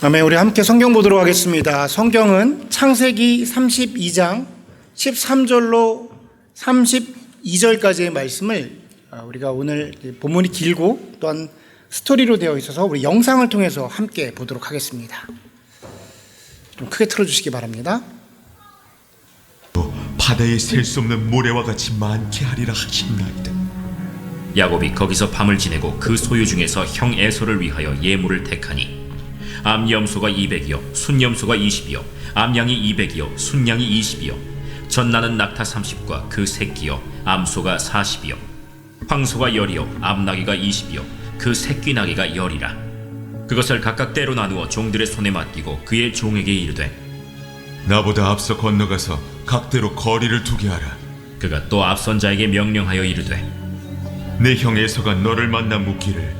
아멘. 우리 함께 성경 보도록 하겠습니다. 성경은 창세기 32장 13절로 32절까지의 말씀을 우리가 오늘 본문이 길고 또한 스토리로 되어 있어서 우리 영상을 통해서 함께 보도록 하겠습니다. 좀 크게 틀어주시기 바랍니다. 바다에 셀 수 없는 모래와 같이 많게 하리라 하시나이다. 야곱이 거기서 밤을 지내고 그 소유 중에서 형 에서를 위하여 예물을 택하니 암염소가 200이요 순염소가 20이요 암양이 200이요 순양이 20이요 전나는 낙타 30과 그 새끼요 암소가 40이요 황소가 10이요 암나귀가 20이요 그 새끼 나귀가 10이라. 그것을 각각 때로 나누어 종들의 손에 맡기고 그의 종에게 이르되 나보다 앞서 건너가서 각대로 거리를 두게 하라. 그가 또 앞선 자에게 명령하여 이르되 내 형 에서가 너를 만나 묻기를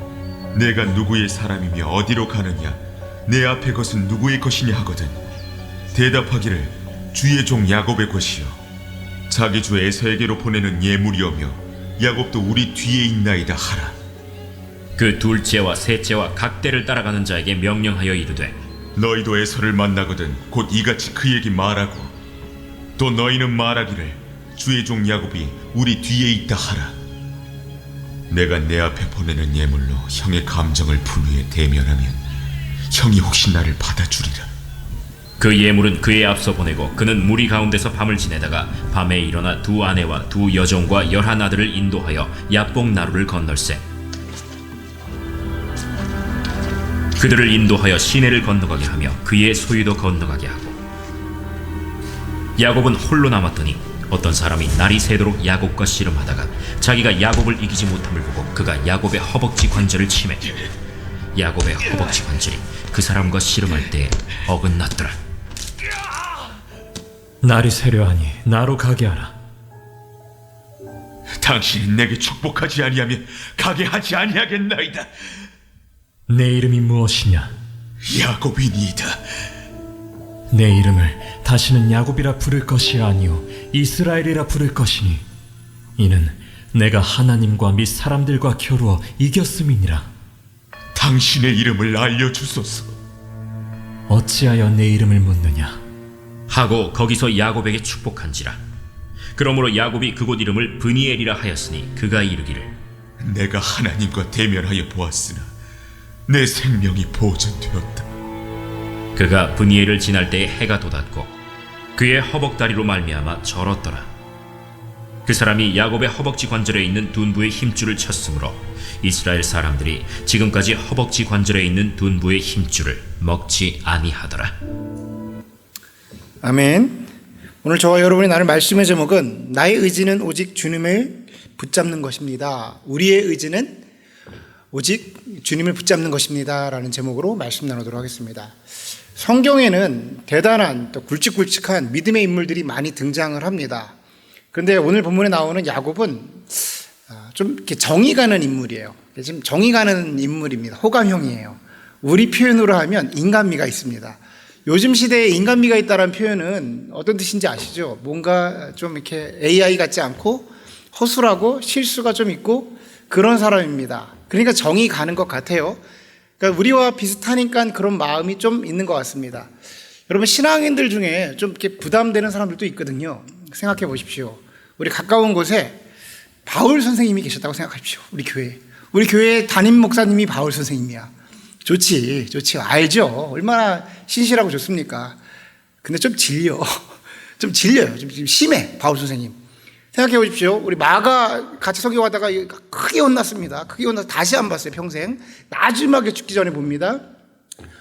내가 누구의 사람이며 어디로 가느냐 내 앞에 것은 누구의 것이냐 하거든 대답하기를 주의 종 야곱의 것이요 자기 주 에서에게로 보내는 예물이오며 야곱도 우리 뒤에 있나이다 하라. 그 둘째와 셋째와 각대를 따라가는 자에게 명령하여 이르되 너희도 에서를 만나거든 곧 이같이 그에게 말하고 또 너희는 말하기를 주의 종 야곱이 우리 뒤에 있다 하라. 내가 내 앞에 보내는 예물로 형의 감정을 분후에 대면하면 형이 혹시 나를 받아주리라. 그 예물은 그의 앞서 보내고 그는 무리 가운데서 밤을 지내다가 밤에 일어나 두 아내와 두 여종과 11아들을 인도하여 야복 나루를 건널세. 그들을 인도하여 시내를 건너가게 하며 그의 소유도 건너가게 하고 야곱은 홀로 남았더니 어떤 사람이 날이 새도록 야곱과 씨름하다가 자기가 야곱을 이기지 못함을 보고 그가 야곱의 허벅지 관절을 치매 야곱의 허벅지 관절이 그 사람과 씨름할 때에 어긋났더라. 날이 새려하니 나로 가게 하라. 당신이 내게 축복하지 아니하면 가게 하지 아니하겠나이다. 내 이름이 무엇이냐? 야곱이니이다. 내 이름을 다시는 야곱이라 부를 것이 아니요 이스라엘이라 부를 것이니 이는 내가 하나님과 및 사람들과 겨루어 이겼음이니라. 당신의 이름을 알려주소서. 어찌하여 내 이름을 묻느냐? 하고 거기서 야곱에게 축복한지라. 그러므로 야곱이 그곳 이름을 브니엘이라 하였으니 그가 이르기를 내가 하나님과 대면하여 보았으나 내 생명이 보존되었다. 그가 브니엘을 지날 때에 해가 돋았고 그의 허벅다리로 말미암아 절었더라. 그 사람이 야곱의 허벅지 관절에 있는 둔부의 힘줄을 쳤으므로 이스라엘 사람들이 지금까지 허벅지 관절에 있는 둔부의 힘줄을 먹지 아니하더라. 아멘. 오늘 저와 여러분이 나눌 말씀의 제목은 나의 의지는 오직 주님을 붙잡는 것입니다. 우리의 의지는 오직 주님을 붙잡는 것입니다 라는 제목으로 말씀 나누도록 하겠습니다. 성경에는 대단한 또 굵직굵직한 믿음의 인물들이 많이 등장을 합니다. 그런데 오늘 본문에 나오는 야곱은 좀 이렇게 정이 가는 인물이에요. 지금 정이 가는 인물입니다. 호감형이에요. 우리 표현으로 하면 인간미가 있습니다. 요즘 시대에 인간미가 있다는 표현은 어떤 뜻인지 아시죠? 뭔가 좀 이렇게 AI 같지 않고 허술하고 실수가 좀 있고 그런 사람입니다. 그러니까 정이 가는 것 같아요. 그러니까 우리와 비슷하니까 그런 마음이 좀 있는 것 같습니다. 여러분 신앙인들 중에 좀 이렇게 부담되는 사람들도 있거든요. 생각해 보십시오. 우리 가까운 곳에 바울 선생님이 계셨다고 생각하십시오. 우리 교회 담임 목사님이 바울 선생님이야. 좋지 알죠. 얼마나 신실하고 좋습니까? 근데 좀 질려요. 좀 심해 바울 선생님. 생각해 보십시오. 우리 마가 같이 설교하다가 크게 혼났습니다. 크게 혼나서 다시 안 봤어요. 평생 마지막에 죽기 전에 봅니다.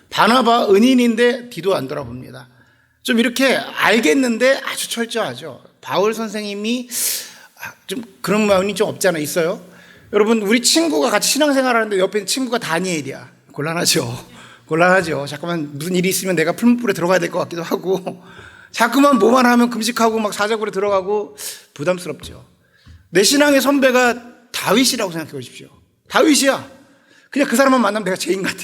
바나바 은인인데 뒤도 안 돌아봅니다. 좀 이렇게 알겠는데 아주 철저하죠. 바울 선생님이 좀 그런 마음이 좀 없지 않아 있어요. 여러분 우리 친구가 같이 신앙생활하는데 옆에 있는 친구가 다니엘이야. 곤란하죠. 자꾸만 무슨 일이 있으면 내가 풀무불에 들어가야 될 것 같기도 하고 자꾸만 뭐만 하면 금식하고 막 사자굴에 들어가고 부담스럽죠. 내 신앙의 선배가 다윗이라고 생각해 보십시오. 다윗이야. 그냥 그 사람만 만나면 내가 죄인 같아.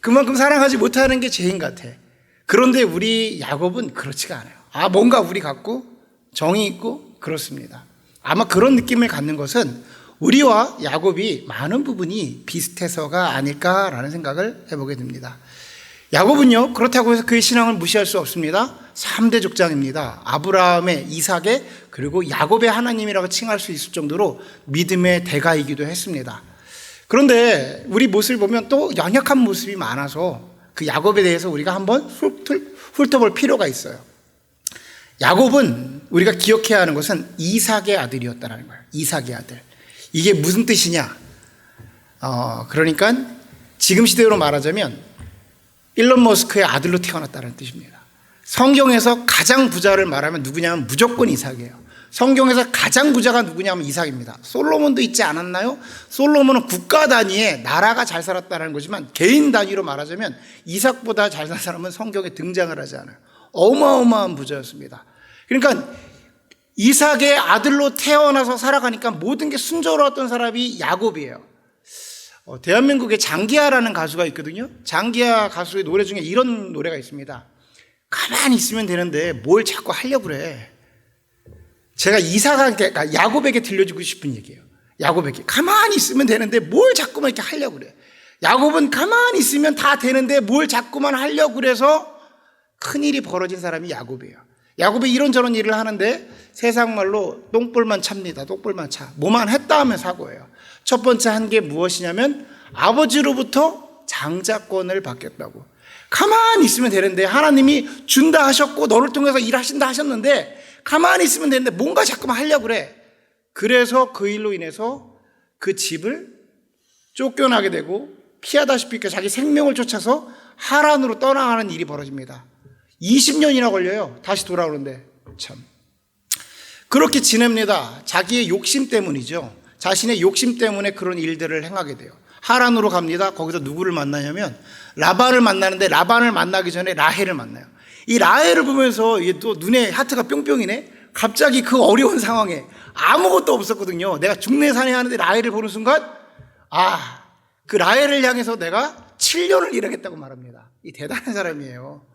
그만큼 사랑하지 못하는 게 죄인 같아. 그런데 우리 야곱은 그렇지가 않아요. 뭔가 우리 같고 정이 있고 그렇습니다. 아마 그런 느낌을 갖는 것은 우리와 야곱이 많은 부분이 비슷해서가 아닐까라는 생각을 해보게 됩니다. 야곱은요, 그렇다고 해서 그의 신앙을 무시할 수 없습니다. 3대 족장입니다. 아브라함의, 이삭의, 그리고 야곱의 하나님이라고 칭할 수 있을 정도로 믿음의 대가이기도 했습니다. 그런데 우리 모습을 보면 또 연약한 모습이 많아서 그 야곱에 대해서 우리가 한번 훑어볼 필요가 있어요. 야곱은 우리가 기억해야 하는 것은 이삭의 아들이었다는 거예요. 이삭의 아들. 이게 무슨 뜻이냐? 그러니까 지금 시대로 말하자면 일론 머스크의 아들로 태어났다는 뜻입니다. 성경에서 가장 부자를 말하면 누구냐면 무조건 이삭이에요. 성경에서 가장 부자가 누구냐면 이삭입니다. 솔로몬도 있지 않았나요? 솔로몬은 국가 단위에 나라가 잘 살았다는 거지만 개인 단위로 말하자면 이삭보다 잘 산 사람은 성경에 등장을 하지 않아요. 어마어마한 부자였습니다. 그러니까 이삭의 아들로 태어나서 살아가니까 모든 게 순조로웠던 사람이 야곱이에요. 대한민국에 장기하라는 가수가 있거든요. 장기하 가수의 노래 중에 이런 노래가 있습니다. 가만히 있으면 되는데 뭘 자꾸 하려고 그래. 제가 야곱에게 들려주고 싶은 얘기예요. 야곱에게 가만히 있으면 되는데 뭘 자꾸만 이렇게 하려고 그래. 야곱은 가만히 있으면 다 되는데 뭘 자꾸만 하려고 그래서 큰일이 벌어진 사람이 야곱이에요. 야곱이 이런저런 일을 하는데 세상 말로 똥볼만 찹니다. 똥볼만 차. 뭐만 했다 하면 사고예요. 첫 번째 한 게 무엇이냐면 아버지로부터 장자권을 받겠다고. 가만히 있으면 되는데 하나님이 준다 하셨고 너를 통해서 일하신다 하셨는데 가만히 있으면 되는데 뭔가 자꾸만 하려고 그래. 그래서 그 일로 인해서 그 집을 쫓겨나게 되고 피하다시피 자기 생명을 쫓아서 하란으로 떠나가는 일이 벌어집니다. 20년이나 걸려요. 다시 돌아오는데. 참. 그렇게 지냅니다. 자기의 욕심 때문이죠. 자신의 욕심 때문에 그런 일들을 행하게 돼요. 하란으로 갑니다. 거기서 누구를 만나냐면 라반을 만나는데 라반을 만나기 전에 라헬을 만나요. 이 라헬을 보면서 이게 또 눈에 하트가 뿅뿅이네. 갑자기 그 어려운 상황에 아무것도 없었거든요. 내가 중내산에 하는데 라헬을 보는 순간 그 라헬을 향해서 내가 7년을 일하겠다고 말합니다. 이 대단한 사람이에요.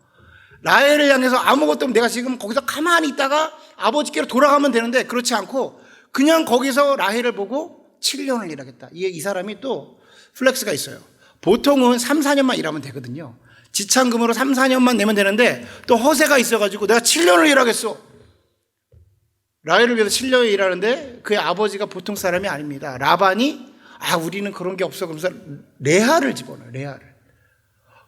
라헬을 향해서 아무것도 없으면 내가 지금 거기서 가만히 있다가 아버지께로 돌아가면 되는데 그렇지 않고 그냥 거기서 라헬을 보고 7년을 일하겠다. 이 사람이 또 플렉스가 있어요. 보통은 3, 4년만 일하면 되거든요. 지참금으로 3, 4년만 내면 되는데 또 허세가 있어가지고 내가 7년을 일하겠어. 라헬을 위해서 7년을 일하는데 그의 아버지가 보통 사람이 아닙니다. 라반이 우리는 그런 게 없어. 그러면서 레아를 집어넣어요. 레아를.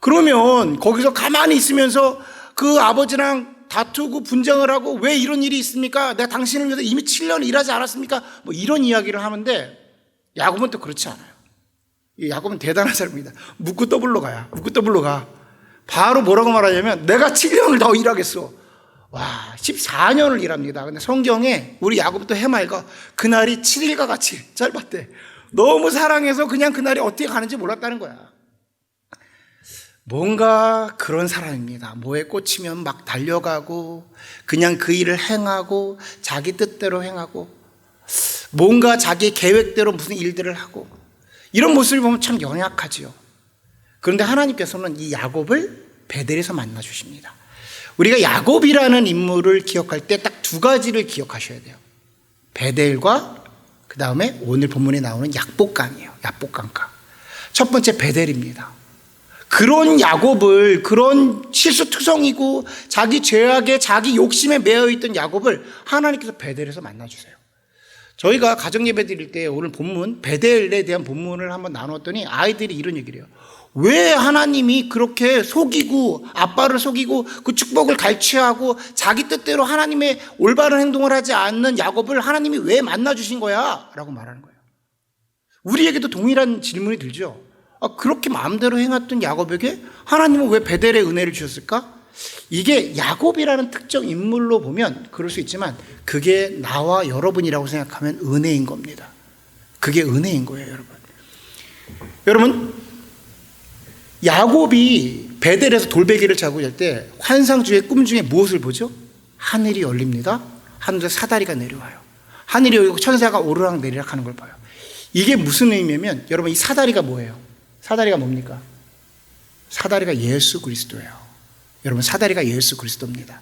그러면 거기서 가만히 있으면서 그 아버지랑 다투고 분쟁을 하고 왜 이런 일이 있습니까? 내가 당신을 위해서 이미 7년 일하지 않았습니까? 뭐 이런 이야기를 하는데 야곱은 또 그렇지 않아요. 야곱은 대단한 사람입니다. 묻고 더블로 가요. 묻고 더블로 가. 바로 뭐라고 말하냐면 내가 7년을 더 일하겠어. 14년을 일합니다. 근데 성경에 우리 야곱도 해맑아. 그날이 7일과 같이 짧았대. 너무 사랑해서 그냥 그날이 어떻게 가는지 몰랐다는 거야. 뭔가 그런 사람입니다. 뭐에 꽂히면 막 달려가고 그냥 그 일을 행하고 자기 뜻대로 행하고 뭔가 자기 계획대로 무슨 일들을 하고 이런 모습을 보면 참 연약하지요. 그런데 하나님께서는 이 야곱을 베델에서 만나 주십니다. 우리가 야곱이라는 인물을 기억할 때 딱 두 가지를 기억하셔야 돼요. 베델과 그 다음에 오늘 본문에 나오는 약복강이에요. 약복강가. 첫 번째 베델입니다. 그런 야곱을, 그런 실수투성이고 자기 죄악에 자기 욕심에 매여있던 야곱을 하나님께서 베델에서 만나주세요. 저희가 가정예배 드릴 때 오늘 본문 베델에 대한 본문을 한번 나눴더니 아이들이 이런 얘기를 해요. 왜 하나님이 그렇게 속이고 아빠를 속이고 그 축복을 갈취하고 자기 뜻대로 하나님의 올바른 행동을 하지 않는 야곱을 하나님이 왜 만나주신 거야? 라고 말하는 거예요. 우리에게도 동일한 질문이 들죠. 그렇게 마음대로 행했던 야곱에게 하나님은 왜 베델의 은혜를 주셨을까? 이게 야곱이라는 특정 인물로 보면 그럴 수 있지만 그게 나와 여러분이라고 생각하면 은혜인 겁니다. 그게 은혜인 거예요, 여러분. 여러분, 야곱이 베델에서 돌베개를 자고 잘 때 환상 중에 꿈 중에 무엇을 보죠? 하늘이 열립니다. 하늘에서 사다리가 내려와요. 하늘이 열리고 천사가 오르락 내리락 하는 걸 봐요. 이게 무슨 의미냐면 여러분 이 사다리가 뭐예요? 사다리가 뭡니까? 사다리가 예수 그리스도예요. 여러분 사다리가 예수 그리스도입니다.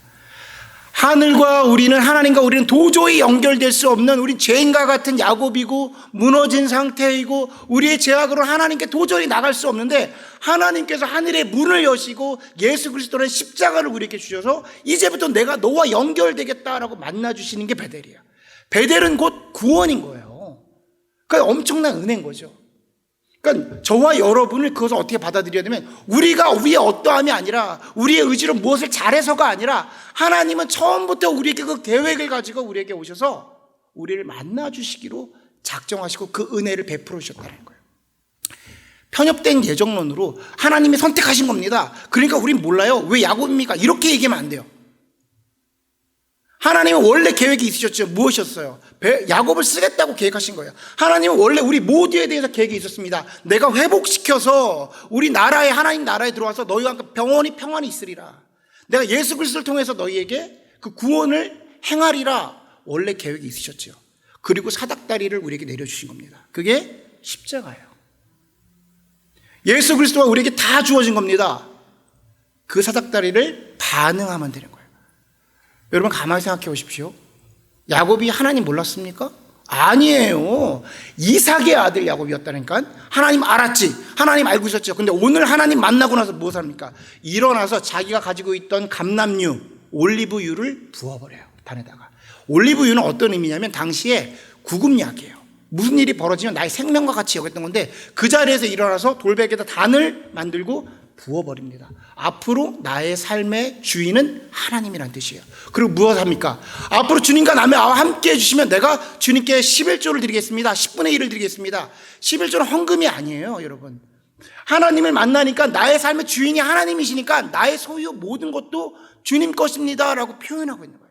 하늘과 우리는, 하나님과 우리는 도저히 연결될 수 없는, 우리 죄인과 같은 야곱이고 무너진 상태이고 우리의 죄악으로 하나님께 도저히 나갈 수 없는데, 하나님께서 하늘의 문을 여시고 예수 그리스도는 십자가를 우리에게 주셔서 이제부터 내가 너와 연결되겠다라고 만나주시는 게 베델이에요. 베델은 곧 구원인 거예요. 그러니까 엄청난 은혜인 거죠. 그러니까 저와 여러분을 그것을 어떻게 받아들여야 되면, 우리가 우리의 어떠함이 아니라, 우리의 의지로 무엇을 잘해서가 아니라, 하나님은 처음부터 우리에게 그 계획을 가지고 우리에게 오셔서 우리를 만나주시기로 작정하시고 그 은혜를 베풀어 주셨다는 거예요. 편협된 예정론으로 하나님이 선택하신 겁니다. 그러니까 우린 몰라요. 왜 야곱입니까? 이렇게 얘기하면 안 돼요. 하나님은 원래 계획이 있으셨죠. 무엇이었어요? 야곱을 쓰겠다고 계획하신 거예요. 하나님은 원래 우리 모두에 대해서 계획이 있었습니다. 내가 회복시켜서 우리 나라에, 하나님 나라에 들어와서 너희와 함께 평안이 있으리라. 내가 예수 그리스도를 통해서 너희에게 그 구원을 행하리라. 원래 계획이 있으셨죠. 그리고 사닥다리를 우리에게 내려주신 겁니다. 그게 십자가예요. 예수 그리스도가 우리에게 다 주어진 겁니다. 그 사닥다리를 반응하면 되는 거예요. 여러분 가만히 생각해 보십시오. 야곱이 하나님 몰랐습니까? 아니에요. 이삭의 아들 야곱이었다니까. 하나님 알았지. 하나님 알고 있었죠. 근데 오늘 하나님 만나고 나서 무엇을 합니까? 일어나서 자기가 가지고 있던 감람유, 올리브유를 부어버려요. 단에다가. 올리브유는 어떤 의미냐면 당시에 구급약이에요. 무슨 일이 벌어지면 나의 생명과 같이 여겼던 건데, 그 자리에서 일어나서 돌베개에다 단을 만들고 부어버립니다. 앞으로 나의 삶의 주인은 하나님이란 뜻이에요. 그리고 무엇을 합니까? 앞으로 주님과 나와 함께 해주시면 내가 주님께 11조를 드리겠습니다. 10분의 1을 드리겠습니다. 11조는 헌금이 아니에요, 여러분. 하나님을 만나니까 나의 삶의 주인이 하나님이시니까 나의 소유 모든 것도 주님 것입니다 라고 표현하고 있는 거예요.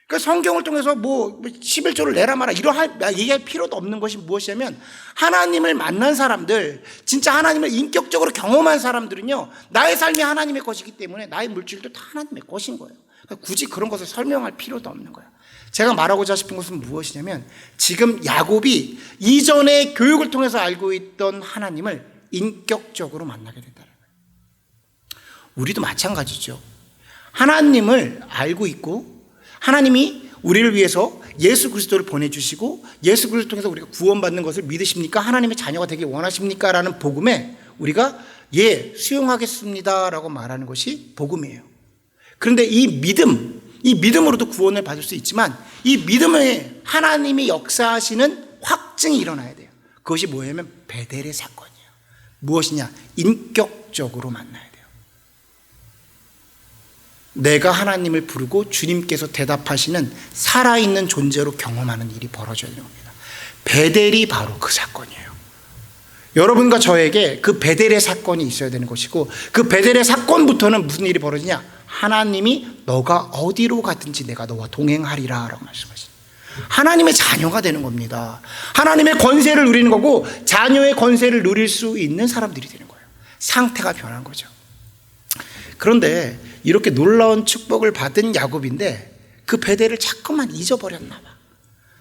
그러니까 성경을 통해서 11조를 내라 마라 얘기할 필요도 없는 것이 무엇이냐면, 하나님을 만난 사람들, 진짜 하나님을 인격적으로 경험한 사람들은요, 나의 삶이 하나님의 것이기 때문에 나의 물질도 다 하나님의 것인 거예요. 그러니까 굳이 그런 것을 설명할 필요도 없는 거예요. 제가 말하고자 싶은 것은 무엇이냐면, 지금 야곱이 이전의 교육을 통해서 알고 있던 하나님을 인격적으로 만나게 된다는 거예요. 우리도 마찬가지죠. 하나님을 알고 있고, 하나님이 우리를 위해서 예수 그리스도를 보내주시고 예수 그리스도를 통해서 우리가 구원받는 것을 믿으십니까? 하나님의 자녀가 되기 원하십니까? 라는 복음에 우리가 예, 수용하겠습니다 라고 말하는 것이 복음이에요. 그런데 이 믿음으로도 구원을 받을 수 있지만, 이 믿음에 하나님이 역사하시는 확증이 일어나야 돼요. 그것이 뭐냐면 베델의 사건이에요. 무엇이냐? 인격적으로 만나야 돼요. 내가 하나님을 부르고 주님께서 대답하시는 살아있는 존재로 경험하는 일이 벌어져야 되는 겁니다. 베델이 바로 그 사건이에요. 여러분과 저에게 그 베델의 사건이 있어야 되는 것이고, 그 베델의 사건부터는 무슨 일이 벌어지냐? 하나님이 너가 어디로 가든지 내가 너와 동행하리라 라고 말씀하십니다. 하나님의 자녀가 되는 겁니다. 하나님의 권세를 누리는 거고, 자녀의 권세를 누릴 수 있는 사람들이 되는 거예요. 상태가 변한 거죠. 그런데 이렇게 놀라운 축복을 받은 야곱인데 그 베델을 자꾸만 잊어버렸나 봐.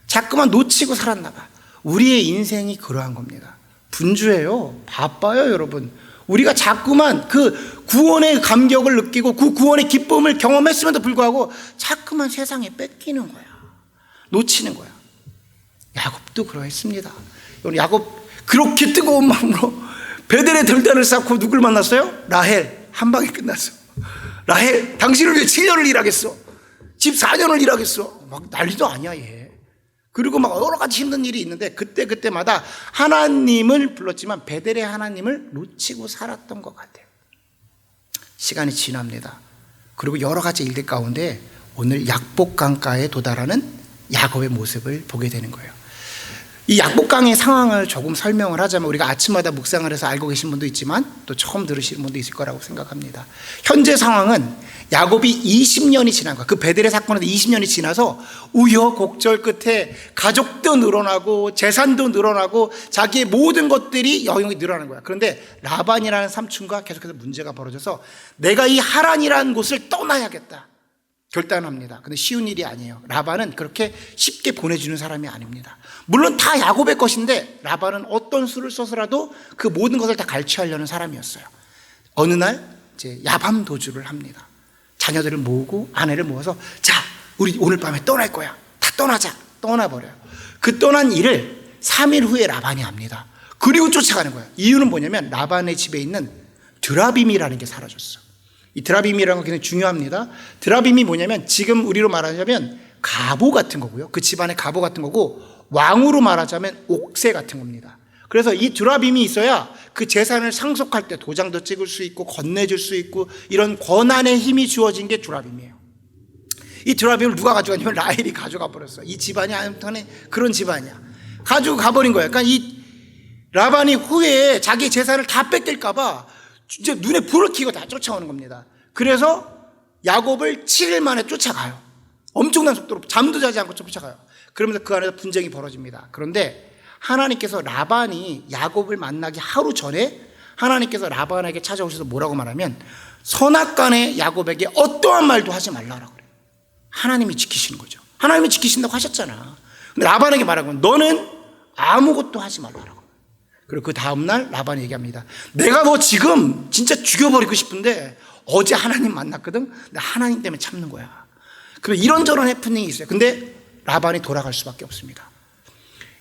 자꾸만 놓치고 살았나 봐. 우리의 인생이 그러한 겁니다. 분주해요. 바빠요, 여러분. 우리가 자꾸만 그 구원의 감격을 느끼고 그 구원의 기쁨을 경험했음에도 불구하고 자꾸만 세상에 뺏기는 거야. 놓치는 거야. 야곱도 그러했습니다. 야곱 그렇게 뜨거운 마음으로 베델의 들단을 쌓고 누굴 만났어요? 라헬. 한 방에 끝났어. 라헬, 당신을 위해 7년을 일하겠어. 14년을 일하겠어. 막 난리도 아니야, 얘. 그리고 막 여러 가지 힘든 일이 있는데 그때마다 하나님을 불렀지만 베델의 하나님을 놓치고 살았던 것 같아요. 시간이 지납니다. 그리고 여러 가지 일들 가운데 오늘 약복강가에 도달하는 야곱의 모습을 보게 되는 거예요. 이 약복강의 상황을 조금 설명을 하자면, 우리가 아침마다 묵상을 해서 알고 계신 분도 있지만 또 처음 들으시는 분도 있을 거라고 생각합니다. 현재 상황은 야곱이 20년이 지난 거야. 그 베델의 사건에서 20년이 지나서 우여곡절 끝에 가족도 늘어나고 재산도 늘어나고 자기의 모든 것들이 영역이 늘어나는 거야. 그런데 라반이라는 삼촌과 계속해서 문제가 벌어져서 내가 이 하란이라는 곳을 떠나야겠다 결단합니다. 근데 쉬운 일이 아니에요. 라반은 그렇게 쉽게 보내주는 사람이 아닙니다. 물론 다 야곱의 것인데 라반은 어떤 수를 써서라도 그 모든 것을 다 갈취하려는 사람이었어요. 어느 날 이제 야밤 도주를 합니다. 자녀들을 모으고 아내를 모아서 자, 우리 오늘 밤에 떠날 거야. 다 떠나자. 떠나버려요. 그 떠난 일을 3일 후에 라반이 합니다. 그리고 쫓아가는 거예요. 이유는 뭐냐면 라반의 집에 있는 드라빔이라는 게 사라졌어. 이 드라빔이라는 건 굉장히 중요합니다. 드라빔이 뭐냐면 지금 우리로 말하자면 갑오 같은 거고요. 그 집안의 갑오 같은 거고, 왕으로 말하자면 옥새 같은 겁니다. 그래서 이 드라빔이 있어야 그 재산을 상속할 때 도장도 찍을 수 있고 건네줄 수 있고 이런 권한의 힘이 주어진 게 드라빔이에요. 이 드라빔을 누가 가져가냐면 라헬이 가져가 버렸어. 이 집안이 아무튼 그런 집안이야. 가지고 가버린 거예요. 그러니까 이 라반이 후에 자기 재산을 다 뺏길까봐 진짜 눈에 불을 켜고 다 쫓아오는 겁니다. 그래서 야곱을 7일 만에 쫓아가요. 엄청난 속도로 잠도 자지 않고 쫓아가요. 그러면서 그 안에서 분쟁이 벌어집니다. 그런데 하나님께서 라반이 야곱을 만나기 하루 전에 하나님께서 라반에게 찾아오셔서 뭐라고 말하면 선악간에 야곱에게 어떠한 말도 하지 말라라고 그래요. 하나님이 지키시는 거죠. 하나님이 지키신다고 하셨잖아. 근데 라반에게 말한 건 너는 아무것도 하지 말라라고. 그리고 그 다음날 라반이 얘기합니다. 내가 너 지금 진짜 죽여버리고 싶은데 어제 하나님 만났거든. 근데 하나님 때문에 참는 거야. 그럼 이런저런 해프닝이 있어요. 근데 라반이 돌아갈 수밖에 없습니다.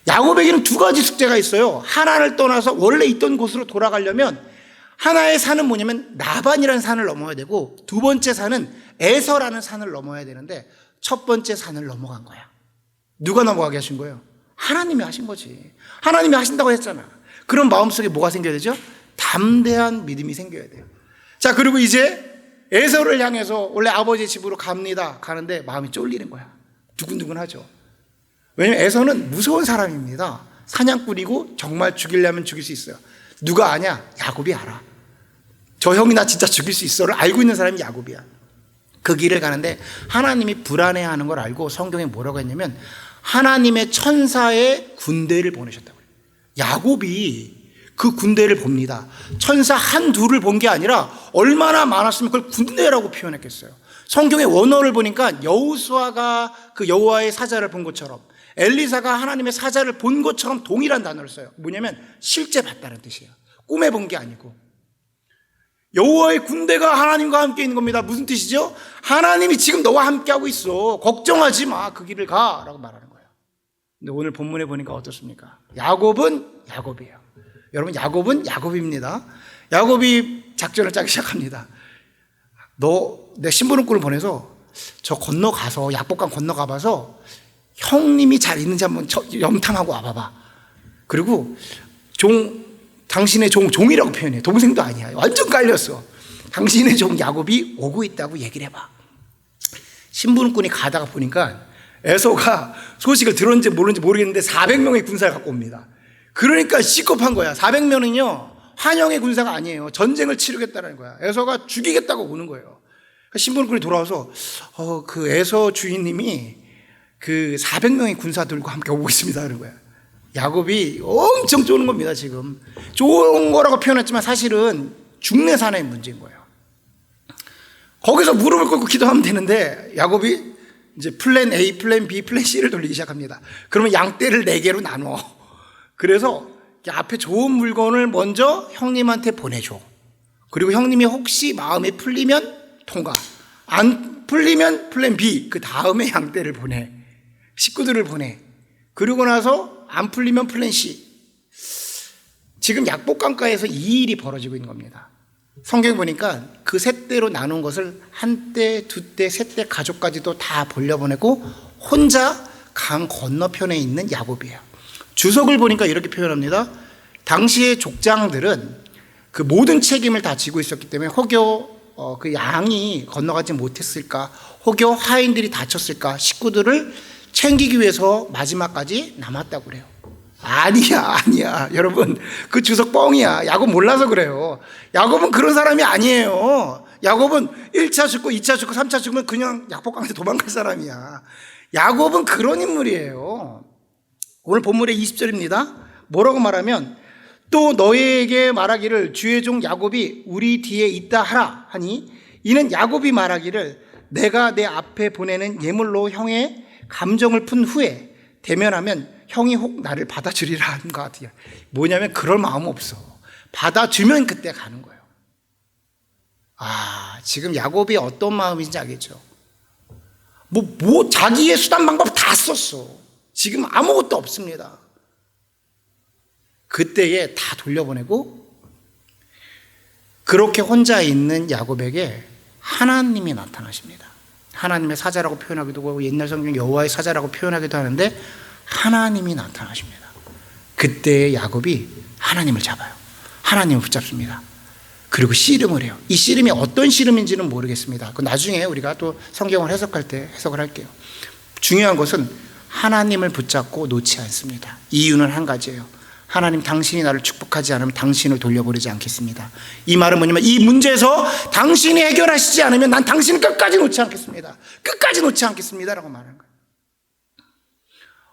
야곱에게는 두 가지 숙제가 있어요. 하나를 떠나서 원래 있던 곳으로 돌아가려면 하나의 산은 뭐냐면 라반이라는 산을 넘어야 되고, 두 번째 산은 에서라는 산을 넘어야 되는데 첫 번째 산을 넘어간 거야. 누가 넘어가게 하신 거예요? 하나님이 하신 거지. 하나님이 하신다고 했잖아. 그런 마음속에 뭐가 생겨야 되죠? 담대한 믿음이 생겨야 돼요. 자, 그리고 이제 에서를 향해서 원래 아버지 집으로 갑니다. 가는데 마음이 쫄리는 거야. 두근두근하죠. 왜냐면 에서는 무서운 사람입니다. 사냥꾼이고 정말 죽이려면 죽일 수 있어요. 누가 아냐? 야곱이 알아. 저 형이 나 진짜 죽일 수 있어를 알고 있는 사람이 야곱이야. 그 길을 가는데 하나님이 불안해하는 걸 알고 성경에 뭐라고 했냐면 하나님의 천사의 군대를 보내셨다고 해요. 야곱이 그 군대를 봅니다. 천사 한둘을 본 게 아니라 얼마나 많았으면 그걸 군대라고 표현했겠어요. 성경의 원어를 보니까 여호수아가 그 여호와의 사자를 본 것처럼, 엘리사가 하나님의 사자를 본 것처럼 동일한 단어를 써요. 뭐냐면 실제 봤다는 뜻이에요. 꿈에 본 게 아니고. 여호와의 군대가 하나님과 함께 있는 겁니다. 무슨 뜻이죠? 하나님이 지금 너와 함께 하고 있어. 걱정하지 마. 그 길을 가. 라고 말하는 거예요. 근데 오늘 본문에 보니까 어떻습니까? 야곱은 야곱이에요. 여러분, 야곱은 야곱입니다. 야곱이 작전을 짜기 시작합니다. 너 내 심부름꾼을 보내서 저 건너가서 약복강 건너가봐서 형님이 잘 있는지 한번 염탐하고 와봐봐. 그리고 당신의 종이라고 표현해. 동생도 아니야. 완전 깔렸어. 당신의 종 야곱이 오고 있다고 얘기를 해봐. 심부름꾼이 가다가 보니까 에서가 소식을 들었는지 모르는지 모르겠는데 400명의 군사를 갖고 옵니다. 그러니까 시겁한 거야. 400명은요 환영의 군사가 아니에요. 전쟁을 치르겠다는 거야. 에서가 죽이겠다고 오는 거예요. 신부님이 돌아와서 그 에서 주인님이 그 400명의 군사들과 함께 오고 있습니다 그런 거야. 야곱이 엄청 쪼는 겁니다. 지금 좋은 거라고 표현했지만 사실은 중내산의 문제인 거예요. 거기서 무릎을 꿇고 기도하면 되는데 야곱이 이제 플랜 A, 플랜 B, 플랜 C를 돌리기 시작합니다. 그러면 양떼를 4개로 나눠. 그래서 앞에 좋은 물건을 먼저 형님한테 보내줘. 그리고 형님이 혹시 마음에 풀리면 통과, 안 풀리면 플랜 B, 그 다음에 양떼를 보내, 식구들을 보내. 그러고 나서 안 풀리면 플랜 C. 지금 약복강가에서 이 일이 벌어지고 있는 겁니다. 성경 보니까 그 세 떼로 나눈 것을 한 떼, 두 떼, 세 떼 가족까지도 다 돌려보내고 혼자 강 건너편에 있는 야곱이에요. 주석을 보니까 이렇게 표현합니다. 당시의 족장들은 그 모든 책임을 다 지고 있었기 때문에 혹여 그 양이 건너가지 못했을까, 혹여 하인들이 다쳤을까, 식구들을 챙기기 위해서 마지막까지 남았다고 그래요. 아니야. 여러분, 그 주석 뻥이야. 야곱 몰라서 그래요. 야곱은 그런 사람이 아니에요. 야곱은 1차 죽고 2차 죽고 3차 죽으면 그냥 약복강에서 도망갈 사람이야. 야곱은 그런 인물이에요. 오늘 본문의 20절입니다. 뭐라고 말하면 또 너희에게 말하기를 주의 종 야곱이 우리 뒤에 있다 하라 하니 이는 야곱이 말하기를 내가 내 앞에 보내는 예물로 형의 감정을 푼 후에 대면하면 형이 혹 나를 받아주리라 하는 것 같아요. 뭐냐면 그럴 마음 없어. 받아주면 그때 가는 거예요. 지금 야곱이 어떤 마음인지 알겠죠? 자기의 수단 방법 다 썼어. 지금 아무것도 없습니다. 그때에 다 돌려보내고 그렇게 혼자 있는 야곱에게 하나님이 나타나십니다. 하나님의 사자라고 표현하기도 하고 옛날 성경 여호와의 사자라고 표현하기도 하는데 하나님이 나타나십니다. 그때 야곱이 하나님을 잡아요. 하나님을 붙잡습니다. 그리고 씨름을 해요. 이 씨름이 어떤 씨름인지는 모르겠습니다. 그 나중에 우리가 또 성경을 해석할 때 해석을 할게요. 중요한 것은 하나님을 붙잡고 놓지 않습니다. 이유는 한 가지예요. 하나님, 당신이 나를 축복하지 않으면 당신을 돌려버리지 않겠습니다. 이 말은 뭐냐면 이 문제에서 당신이 해결하시지 않으면 난 당신을 끝까지 놓지 않겠습니다. 끝까지 놓지 않겠습니다 라고 말하는 거예요.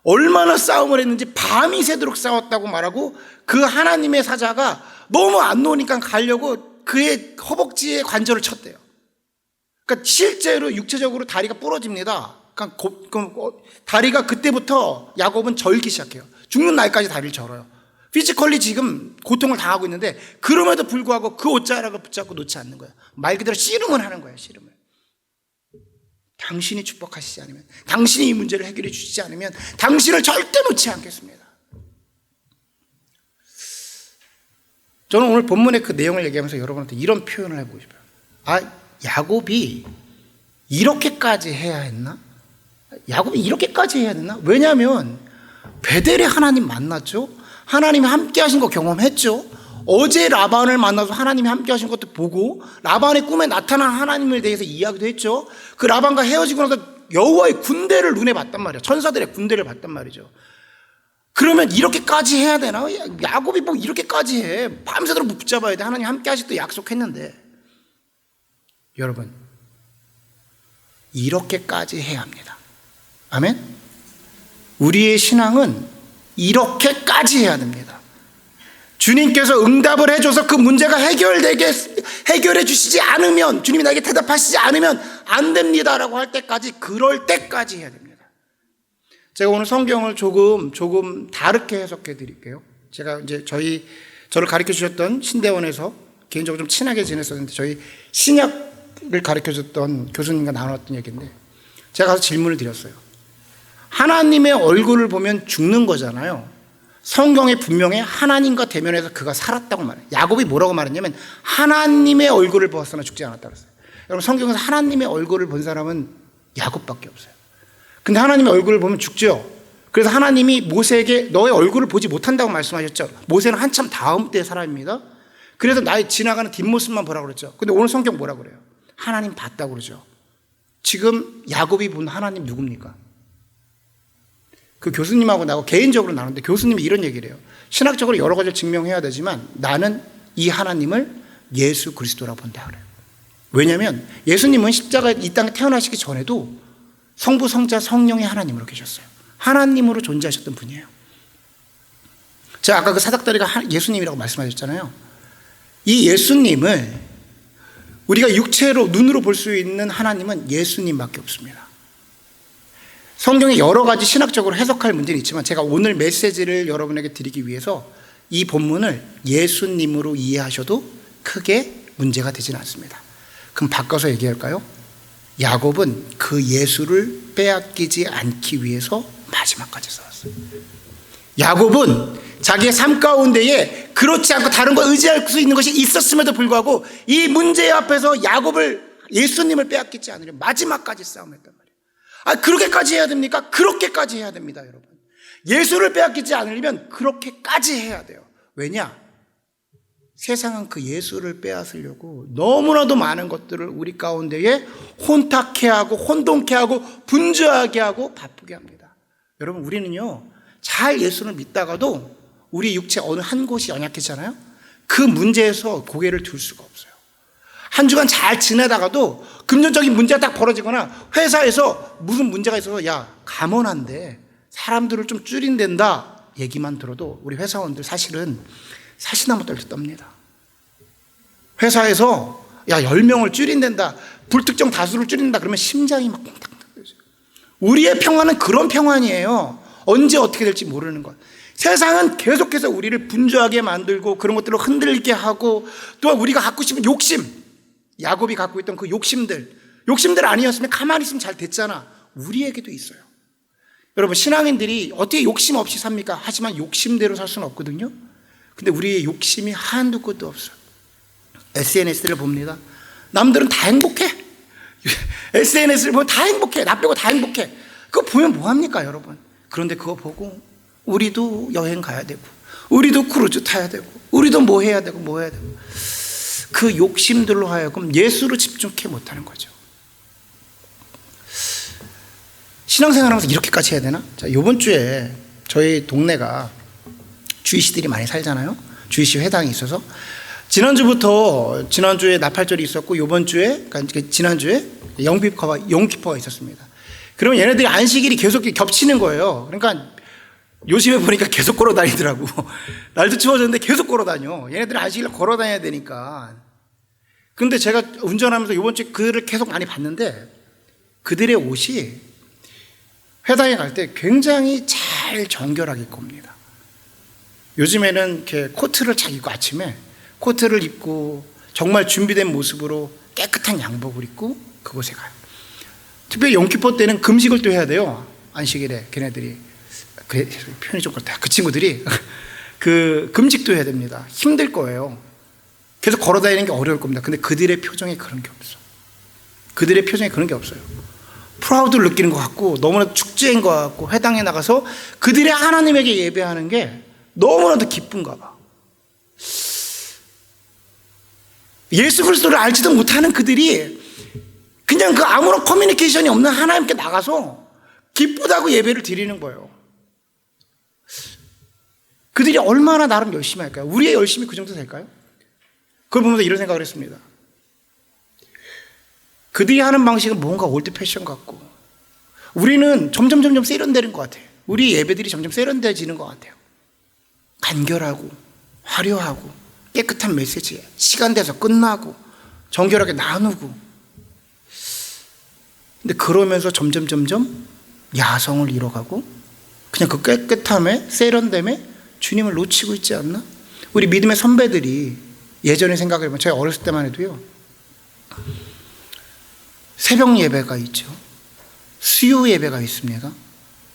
얼마나 싸움을 했는지 밤이 새도록 싸웠다고 말하고 그 하나님의 사자가 너무 안 놓으니까 가려고 그의 허벅지에 관절을 쳤대요. 그러니까 실제로 육체적으로 다리가 부러집니다. 그러니까 다리가 그때부터 야곱은 절기 시작해요. 죽는 날까지 다리를 절어요. 피지컬리 지금 고통을 당하고 있는데 그럼에도 불구하고 그 옷자락을 붙잡고 놓지 않는 거예요. 말 그대로 씨름을 하는 거예요. 씨름을. 당신이 축복하시지 않으면, 당신이 이 문제를 해결해 주시지 않으면 당신을 절대 놓지 않겠습니다. 저는 오늘 본문의 그 내용을 얘기하면서 여러분한테 이런 표현을 해보고 싶어요. 야곱이 이렇게까지 해야 했나? 야곱이 이렇게까지 해야 됐나? 왜냐하면 베델에 하나님 만났죠. 하나님이 함께 하신 거 경험했죠. 어제 라반을 만나서 하나님이 함께 하신 것도 보고 라반의 꿈에 나타난 하나님에 대해서 이야기도 했죠. 그 라반과 헤어지고 나서 여호와의 군대를 눈에 봤단 말이에요. 천사들의 군대를 봤단 말이죠. 그러면 이렇게까지 해야 되나? 야곱이 뭐 이렇게까지 해? 밤새도록 붙잡아야 돼. 하나님 함께 하시도 약속했는데. 여러분, 이렇게까지 해야 합니다. 아멘? 우리의 신앙은 이렇게까지 해야 됩니다. 주님께서 응답을 해줘서 그 문제가 해결해 주시지 않으면, 주님이 나에게 대답하시지 않으면 안 됩니다라고 할 때까지, 그럴 때까지 해야 됩니다. 제가 오늘 성경을 조금 다르게 해석해 드릴게요. 제가 이제 저를 가르쳐 주셨던 신대원에서 개인적으로 좀 친하게 지냈었는데 저희 신약을 가르쳐 줬던 교수님과 나눴던 얘기인데 제가 가서 질문을 드렸어요. 하나님의 얼굴을 보면 죽는 거잖아요. 성경에 분명히 하나님과 대면해서 그가 살았다고 말해요. 야곱이 뭐라고 말했냐면 하나님의 얼굴을 보았으나 죽지 않았다고 했어요. 여러분, 성경에서 하나님의 얼굴을 본 사람은 야곱밖에 없어요. 근데 하나님의 얼굴을 보면 죽죠. 그래서 하나님이 모세에게 너의 얼굴을 보지 못한다고 말씀하셨죠. 모세는 한참 다음 때의 사람입니다. 그래서 나의 지나가는 뒷모습만 보라고 그랬죠. 근데 오늘 성경 뭐라고 그래요? 하나님 봤다고 그러죠. 지금 야곱이 본 하나님 누굽니까? 그 교수님하고 나하고 개인적으로 나누는데 교수님이 이런 얘기를 해요. 신학적으로 여러 가지를 증명해야 되지만 나는 이 하나님을 예수 그리스도라고 본다 그래요. 왜냐하면 예수님은 십자가에 이 땅에 태어나시기 전에도 성부, 성자, 성령의 하나님으로 계셨어요. 하나님으로 존재하셨던 분이에요. 제가 아까 그 사닥다리가 예수님이라고 말씀하셨잖아요. 이 예수님을 우리가 육체로 눈으로 볼 수 있는 하나님은 예수님밖에 없습니다. 성경에 여러 가지 신학적으로 해석할 문제는 있지만 제가 오늘 메시지를 여러분에게 드리기 위해서 이 본문을 예수님으로 이해하셔도 크게 문제가 되지는 않습니다. 그럼 바꿔서 얘기할까요? 야곱은 그 예수를 빼앗기지 않기 위해서 마지막까지 싸웠어요. 야곱은 자기의 삶 가운데에 그렇지 않고 다른 거 의지할 수 있는 것이 있었음에도 불구하고 이 문제 앞에서 예수님을 빼앗기지 않으려 마지막까지 싸움했단 말이에요. 그렇게까지 해야 됩니까? 그렇게까지 해야 됩니다, 여러분. 예수를 빼앗기지 않으려면 그렇게까지 해야 돼요. 왜냐? 세상은 그 예수를 빼앗으려고 너무나도 많은 것들을 우리 가운데에 혼탁해 하고 혼돈케 하고 분주하게 하고 바쁘게 합니다. 여러분, 우리는요 잘 예수를 믿다가도 우리 육체 어느 한 곳이 연약해지잖아요. 그 문제에서 고개를 들 수가 없어요. 한 주간 잘 지내다가도 금전적인 문제가 딱 벌어지거나 회사에서 무슨 문제가 있어서 감원한데 사람들을 좀 줄인댄다 얘기만 들어도 우리 회사원들 사실은 사시나무 떨듯 떱니다. 회사에서 10명을 줄인댄다, 불특정 다수를 줄인다 그러면 심장이 막 콩닥콩닥 떨어져요. 우리의 평화는 그런 평안이에요. 언제 어떻게 될지 모르는 것. 세상은 계속해서 우리를 분주하게 만들고 그런 것들을 흔들리게 하고 또 우리가 갖고 싶은 욕심, 야곱이 갖고 있던 그 욕심들 아니었으면 가만히 있으면 잘 됐잖아. 우리에게도 있어요. 여러분, 신앙인들이 어떻게 욕심 없이 삽니까? 하지만 욕심대로 살 수는 없거든요. 근데 우리의 욕심이 한두 끝도 없어요. SNS를 봅니다. 남들은 다 행복해. SNS를 보면 다 행복해. 나 빼고 다 행복해. 그거 보면 뭐합니까, 여러분? 그런데 그거 보고 우리도 여행 가야 되고, 우리도 크루즈 타야 되고, 우리도 뭐 해야 되고, 뭐 해야 되고. 그 욕심들로 하여금 예수로 집중해 못하는 거죠. 신앙생활 하면서 이렇게까지 해야 되나? 자, 요번 주에 저희 동네가 주이시들이 많이 살잖아요. 주이시 회당이 있어서 지난주에 나팔절이 있었고, 요번 주에, 그러니까 지난주에 영키퍼가 있었습니다. 그러면 얘네들이 안식일이 계속 겹치는 거예요. 그러니까 요즘에 보니까 계속 걸어 다니더라고. 날도 추워졌는데 계속 걸어 다녀. 얘네들은 안식일을 걸어 다녀야 되니까. 근데 제가 운전하면서 요번 주에 그들을 계속 많이 봤는데, 그들의 옷이 회당에 갈 때 굉장히 잘 정결하게 입고 옵니다. 요즘에는 이렇게 코트를 잘 입고, 아침에 코트를 입고 정말 준비된 모습으로 깨끗한 양복을 입고 그곳에 가요. 특별히 영키포 때는 금식을 또 해야 돼요. 안식일에 걔네들이. 그 표현이 좀 그렇다. 그 친구들이 그 금식도 해야 됩니다. 힘들 거예요. 계속 걸어 다니는 게 어려울 겁니다. 근데 그들의 표정에 그런 게 없어. 그들의 표정에 그런 게 없어요. 프라우드를 느끼는 것 같고, 너무나도 축제인 것 같고, 회당에 나가서 그들의 하나님에게 예배하는 게 너무나도 기쁜가 봐. 예수 그리스도를 알지도 못하는 그들이 그냥 그 아무런 커뮤니케이션이 없는 하나님께 나가서 기쁘다고 예배를 드리는 거예요. 그들이 얼마나 나름 열심히 할까요? 우리의 열심이 그 정도 될까요? 그걸 보면서 이런 생각을 했습니다. 그들이 하는 방식은 뭔가 올드 패션 같고, 우리는 점점 세련되는 것 같아요. 우리 예배들이 점점 세련돼지는 것 같아요. 간결하고 화려하고 깨끗한 메시지에 시간 돼서 끝나고 정결하게 나누고. 근데 그러면서 점점 야성을 잃어가고, 그냥 그 깨끗함에 세련됨에 주님을 놓치고 있지 않나? 우리 믿음의 선배들이 예전에 생각해보면, 저희 어렸을 때만 해도요, 새벽 예배가 있죠. 수요 예배가 있습니다.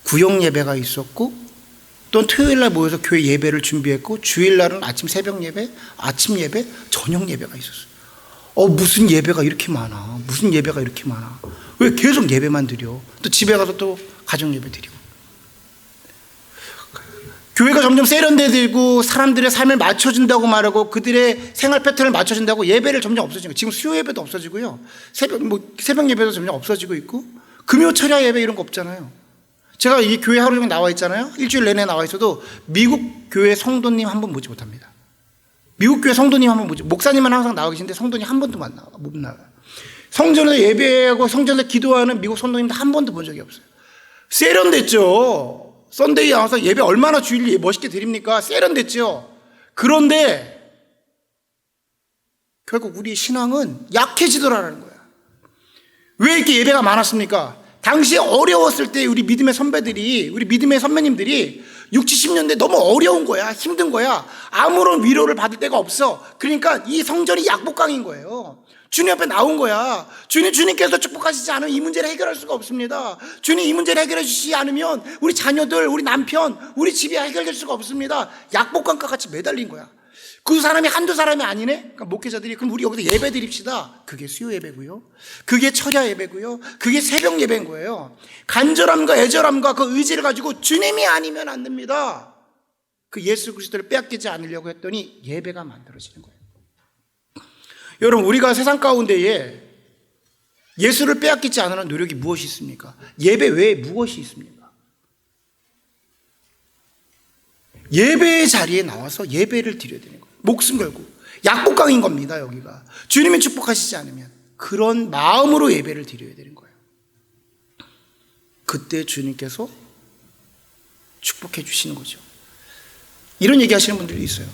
구역 예배가 있었고, 또 토요일날 모여서 교회 예배를 준비했고, 주일날은 아침 새벽 예배, 아침 예배, 저녁 예배가 있었어요. 무슨 예배가 이렇게 많아? 무슨 예배가 이렇게 많아? 왜 계속 예배만 드려? 또 집에 가서 또 가정 예배 드리고. 교회가 점점 세련되고 사람들의 삶을 맞춰준다고 말하고 그들의 생활 패턴을 맞춰준다고 예배를 점점 없어지는 거예요. 지금 수요 예배도 없어지고요. 새벽 예배도 점점 없어지고 있고, 금요 철야 예배 이런 거 없잖아요. 제가 이 교회 하루 종일 나와 있잖아요. 일주일 내내 나와 있어도 미국 교회 성도님 한 번 보지 못합니다. 미국 교회 성도님 한 번 보지, 목사님은 항상 나와 계신데 성도님 한 번도 못 나와요. 성전에서 예배하고 성전에서 기도하는 미국 성도님도 한 번도 본 적이 없어요. 세련됐죠. 썬데이 나와서 예배 얼마나 주일 멋있게 드립니까? 세련됐죠. 그런데 결국 우리의 신앙은 약해지더라는 거야. 왜 이렇게 예배가 많았습니까? 당시에 어려웠을 때 우리 믿음의 선배들이, 우리 믿음의 선배님들이 60, 70년대 너무 어려운 거야. 힘든 거야. 아무런 위로를 받을 데가 없어. 그러니까 이 성전이 약복강인 거예요. 주님 앞에 나온 거야. 주님께서 축복하시지 않으면 이 문제를 해결할 수가 없습니다. 주님 이 문제를 해결해 주시지 않으면 우리 자녀들, 우리 남편, 우리 집이 해결될 수가 없습니다. 약복강과 같이 매달린 거야. 그 사람이 한두 사람이 아니네? 그러니까 목회자들이, 그럼 우리 여기서 예배 드립시다. 그게 수요 예배고요. 그게 철야 예배고요. 그게 새벽 예배인 거예요. 간절함과 애절함과 그 의지를 가지고 주님이 아니면 안 됩니다. 그 예수 그리스도를 빼앗기지 않으려고 했더니 예배가 만들어지는 거예요. 여러분, 우리가 세상 가운데에 예수를 빼앗기지 않으려는 노력이 무엇이 있습니까? 예배 외에 무엇이 있습니까? 예배의 자리에 나와서 예배를 드려야 되는 거예요. 목숨 걸고. 약복강인 겁니다, 여기가. 주님이 축복하시지 않으면. 그런 마음으로 예배를 드려야 되는 거예요. 그때 주님께서 축복해 주시는 거죠. 이런 얘기 하시는 분들이 있어요.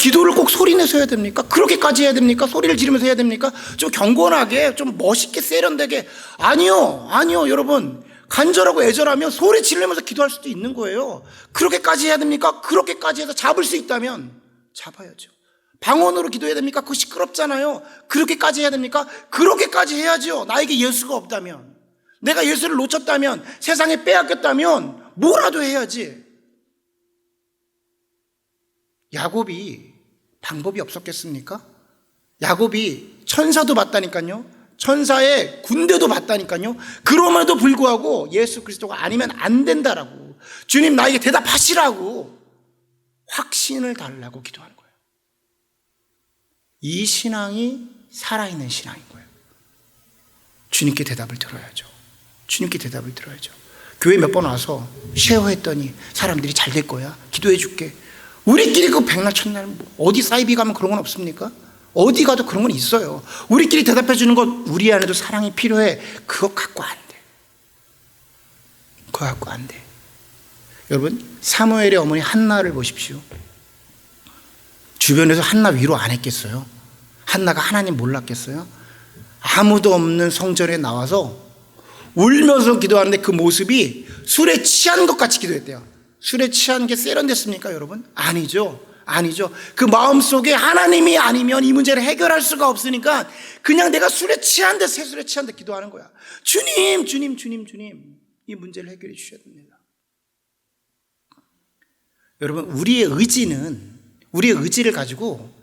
기도를 꼭 소리내서 해야 됩니까? 그렇게까지 해야 됩니까? 소리를 지르면서 해야 됩니까? 좀 경건하게, 좀 멋있게, 세련되게. 아니요, 여러분. 간절하고 애절하면 소리 지르면서 기도할 수도 있는 거예요. 그렇게까지 해야 됩니까? 그렇게까지 해서 잡을 수 있다면 잡아야죠. 방언으로 기도해야 됩니까? 그거 시끄럽잖아요. 그렇게까지 해야 됩니까? 그렇게까지 해야죠. 나에게 예수가 없다면, 내가 예수를 놓쳤다면, 세상에 빼앗겼다면 뭐라도 해야지. 야곱이 방법이 없었겠습니까? 야곱이 천사도 봤다니까요. 천사의 군대도 봤다니까요. 그럼에도 불구하고 예수 그리스도가 아니면 안 된다라고, 주님 나에게 대답하시라고 확신을 달라고 기도하는 거예요. 이 신앙이 살아있는 신앙인 거예요. 주님께 대답을 들어야죠. 주님께 대답을 들어야죠. 교회 몇 번 와서 쉐어했더니 사람들이 잘 될 거야, 기도해 줄게. 우리끼리 그 백날 첫날 어디 사이비 가면 그런 건 없습니까? 어디 가도 그런 건 있어요. 우리끼리 대답해 주는 것, 우리 안에도 사랑이 필요해. 그거 갖고 안 돼. 그거 갖고 안 돼. 여러분, 사무엘의 어머니 한나를 보십시오. 주변에서 한나 위로 안 했겠어요? 한나가 하나님 몰랐겠어요? 아무도 없는 성전에 나와서 울면서 기도하는데 그 모습이 술에 취한 것 같이 기도했대요. 술에 취한 게 세련됐습니까, 여러분? 아니죠. 아니죠. 그 마음속에 하나님이 아니면 이 문제를 해결할 수가 없으니까 그냥 내가 술에 취한 듯, 새술에 취한 듯 기도하는 거야. 주님, 주님, 주님, 주님, 이 문제를 해결해 주셔야 됩니다. 여러분, 우리의 의지를 가지고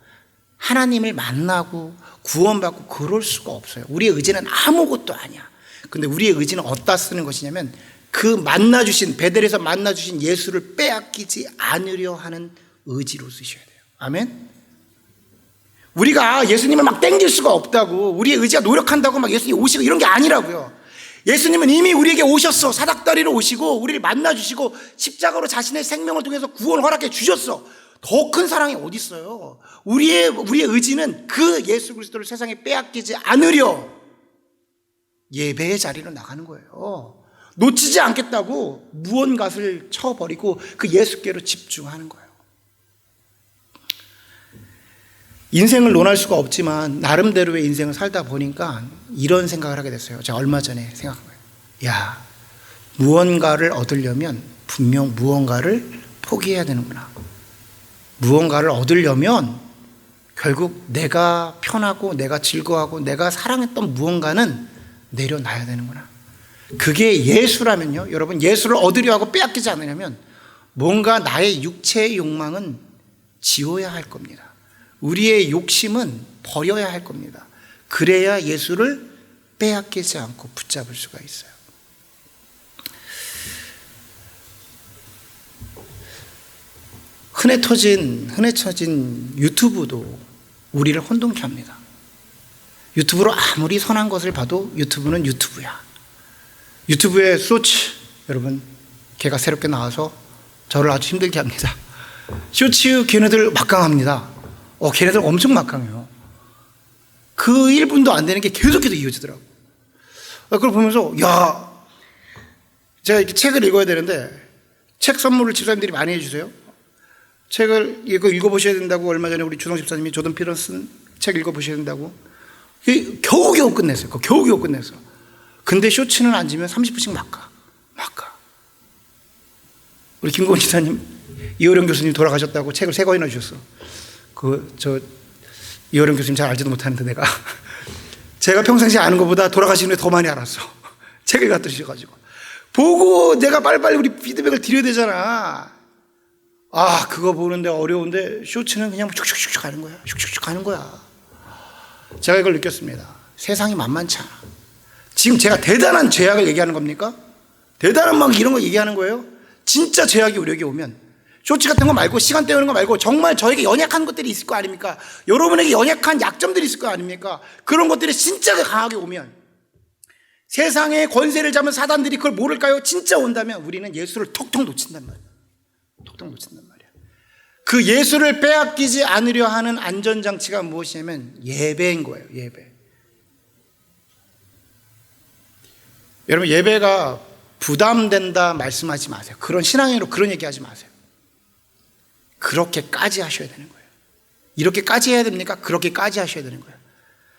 하나님을 만나고 구원받고 그럴 수가 없어요. 우리의 의지는 아무것도 아니야. 근데 우리의 의지는 어디다 쓰는 것이냐면, 그 베델에서 만나주신 예수를 빼앗기지 않으려 하는 의지로 쓰셔야 돼요. 아멘? 우리가 예수님을 막 땡길 수가 없다고, 우리의 의지가 노력한다고 막 예수님 오시고 이런 게 아니라고요. 예수님은 이미 우리에게 오셨어. 사닥다리로 오시고 우리를 만나주시고 십자가로 자신의 생명을 통해서 구원을 허락해 주셨어. 더 큰 사랑이 어디 있어요? 우리의 의지는 그 예수 그리스도를 세상에 빼앗기지 않으려 예배의 자리로 나가는 거예요. 놓치지 않겠다고 무언가를 쳐버리고 그 예수께로 집중하는 거예요. 인생을 논할 수가 없지만 나름대로의 인생을 살다 보니까 이런 생각을 하게 됐어요. 제가 얼마 전에 생각한 거예요. 야, 무언가를 얻으려면 분명 무언가를 포기해야 되는구나. 무언가를 얻으려면 결국 내가 편하고 내가 즐거워하고 내가 사랑했던 무언가는 내려놔야 되는구나. 그게 예수라면요, 여러분, 예수를 얻으려 하고 빼앗기지 않으려면 뭔가 나의 육체의 욕망은 지워야 할 겁니다. 우리의 욕심은 버려야 할 겁니다. 그래야 예수를 빼앗기지 않고 붙잡을 수가 있어요. 흔해 터진 유튜브도 우리를 혼동케 합니다. 유튜브로 아무리 선한 것을 봐도 유튜브는 유튜브야. 유튜브에 쇼츠, 여러분, 걔가 새롭게 나와서 저를 아주 힘들게 합니다. 쇼츠 걔네들 막강합니다. 걔네들 엄청 막강해요. 그 1분도 안 되는 게 계속해서 이어지더라고. 그걸 보면서, 야, 제가 이렇게 책을 읽어야 되는데 책 선물을 집사님들이 많이 해주세요. 책을 이거 읽어보셔야 된다고 얼마 전에 우리 주동 집사님이 조던 피터슨 책 읽어보셔야 된다고 겨우겨우 끝냈어요. 겨우겨우 끝냈어. 근데 쇼츠는 앉으면 30분씩 막 가. 우리 김고은 집사님, 이호령 교수님 돌아가셨다고 책을 3권이나 주셨어. 이호령 교수님 잘 알지도 못하는데 제가 평상시에 아는 것보다 돌아가신 후에 더 많이 알았어. 책을 갖다 주셔가지고. 보고 내가 빨리빨리 우리 피드백을 드려야 되잖아. 그거 보는데 어려운데 쇼츠는 그냥 슉슉슉 가는 거야. 슉슉슉 가는 거야. 제가 이걸 느꼈습니다. 세상이 만만치 않아. 지금 제가 대단한 죄악을 얘기하는 겁니까? 대단한 막 이런 거 얘기하는 거예요? 진짜 죄악이 우리에게 오면 쇼츠 같은 거 말고, 시간 때우는 거 말고 정말 저에게 연약한 것들이 있을 거 아닙니까? 여러분에게 연약한 약점들이 있을 거 아닙니까? 그런 것들이 진짜 강하게 오면, 세상의 권세를 잡은 사단들이 그걸 모를까요? 진짜 온다면 우리는 예수를 톡톡 놓친단 말이에요. 톡톡 놓친단 말이에요. 그 예수를 빼앗기지 않으려 하는 안전장치가 무엇이냐면 예배인 거예요. 예배. 여러분, 예배가 부담된다 말씀하지 마세요. 그런 신앙으로 그런 얘기하지 마세요. 그렇게까지 하셔야 되는 거예요. 이렇게까지 해야 됩니까? 그렇게까지 하셔야 되는 거예요.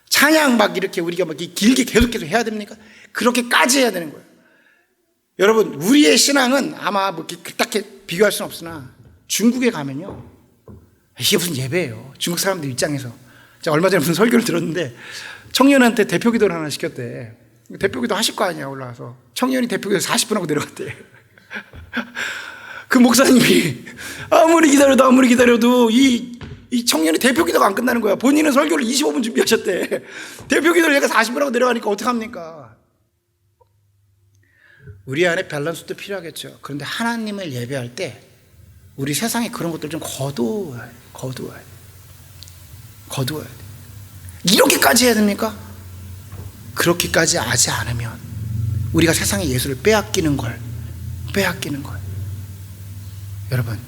찬양 막 이렇게 우리가 막 길게 계속해서 해야 됩니까? 그렇게까지 해야 되는 거예요. 여러분, 우리의 신앙은 아마 뭐 딱히 비교할 수는 없으나 중국에 가면요, 이게 무슨 예배예요? 중국 사람들 입장에서. 제가 얼마 전에 무슨 설교를 들었는데 청년한테 대표기도를 하나 시켰대. 대표기도 하실 거 아니야, 올라와서. 청년이 대표기도 40분 하고 내려갔대. 그 목사님이 아무리 기다려도 이 청년이 대표기도가 안 끝나는 거야. 본인은 설교를 25분 준비하셨대. 대표기도를 얘가 40분 하고 내려가니까 어떡합니까? 우리 안에 밸런스도 필요하겠죠. 그런데 하나님을 예배할 때 우리 세상에 그런 것들 좀 거두어야 돼. 이렇게까지 해야 됩니까? 그렇게까지 하지 않으면 우리가 세상의 예수를 빼앗기는 걸. 여러분,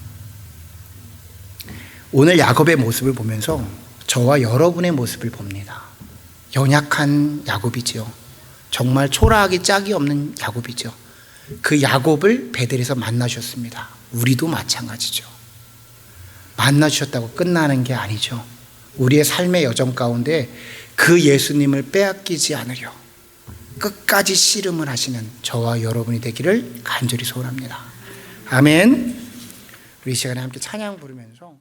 오늘 야곱의 모습을 보면서 저와 여러분의 모습을 봅니다. 연약한 야곱이죠. 정말 초라하기 짝이 없는 야곱이죠. 그 야곱을 베델에서 만나셨습니다. 우리도 마찬가지죠. 만나주셨다고 끝나는 게 아니죠. 우리의 삶의 여정 가운데 그 예수님을 빼앗기지 않으려 끝까지 씨름을 하시는 저와 여러분이 되기를 간절히 소원합니다. 아멘. 우리 이 시간에 함께 찬양 부르면서